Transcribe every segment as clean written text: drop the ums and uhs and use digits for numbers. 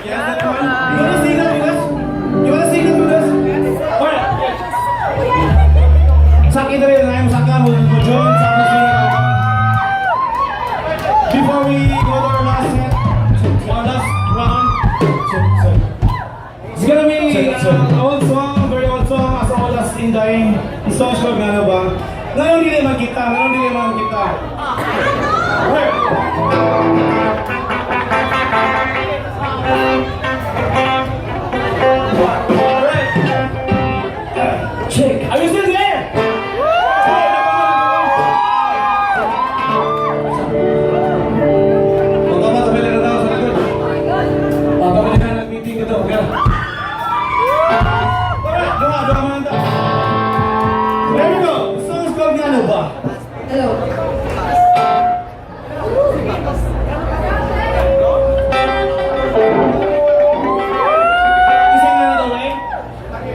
Yes, that one. You wanna sing that with us? You wanna sing that with us? Alright. Sakit rin na yung saka mo John sa sing. Before we go to our last set, our last round, it's gonna be an old song, very old song, as old as Inday. It's so short nga na ba? Ngayon hindi naman kita, ngayon hindi naman kita. Alright. Check. Are you still there?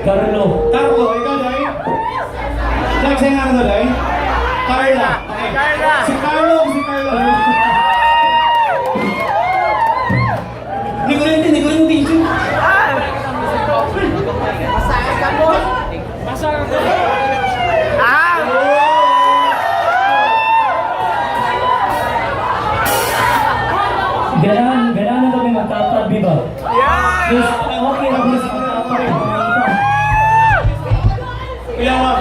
Carlo, ikaw dahil? Nagsaya nga na dahil? Carla. Si Carlo, si Carlo. Hindi ko rin yung tissue. Ganahan na kami magkatabi ba? Yes! Okay, nabis ko na ako rin. Kuya mo,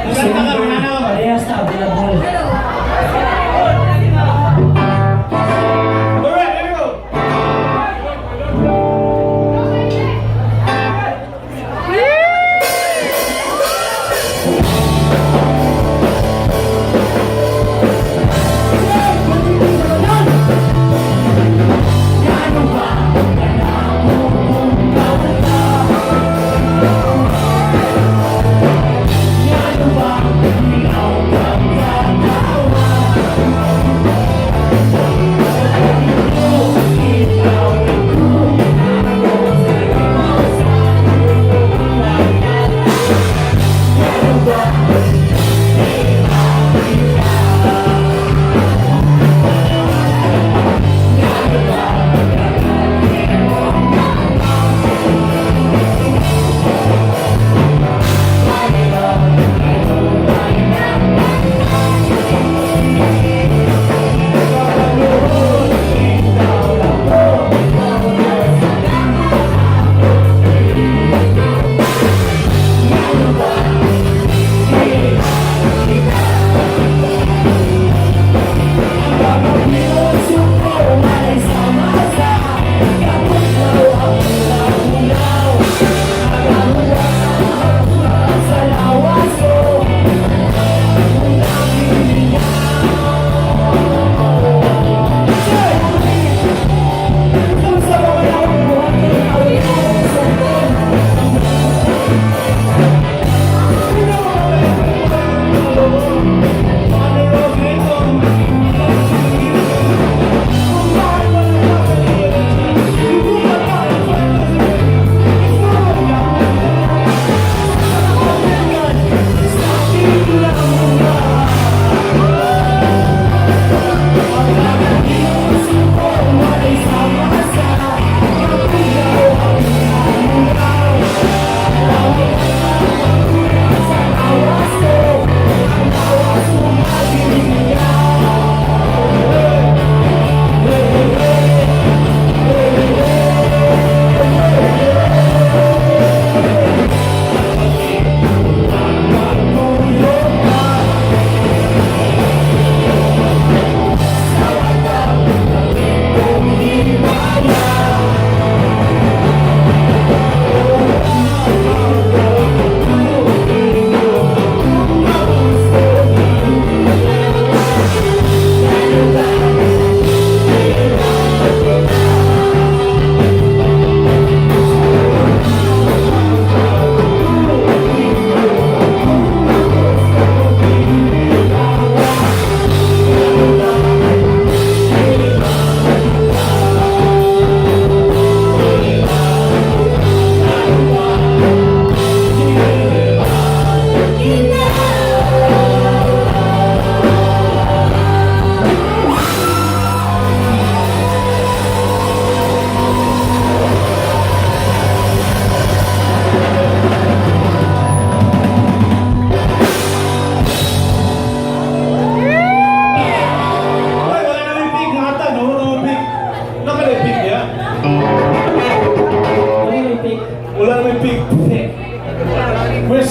maganda ka, minana ka ba? Parehas na available. Alright, here we go. Ano ba?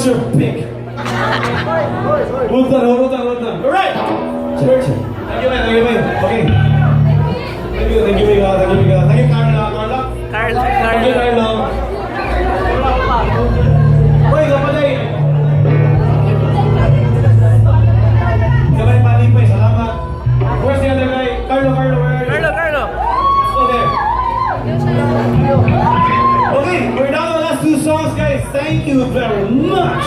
What's your pick? Hold on. Alright! Check. Thank you, man. Okay. Thank you, Mika. Thank you, Carla. Thank you, Carla. Uy, kapatid! Sabay palipay, salamat. Where's the other guy? Carlo, where are you? Carlo. Let's go there. Okay, we're down to the last two songs, guys. Thank you very much.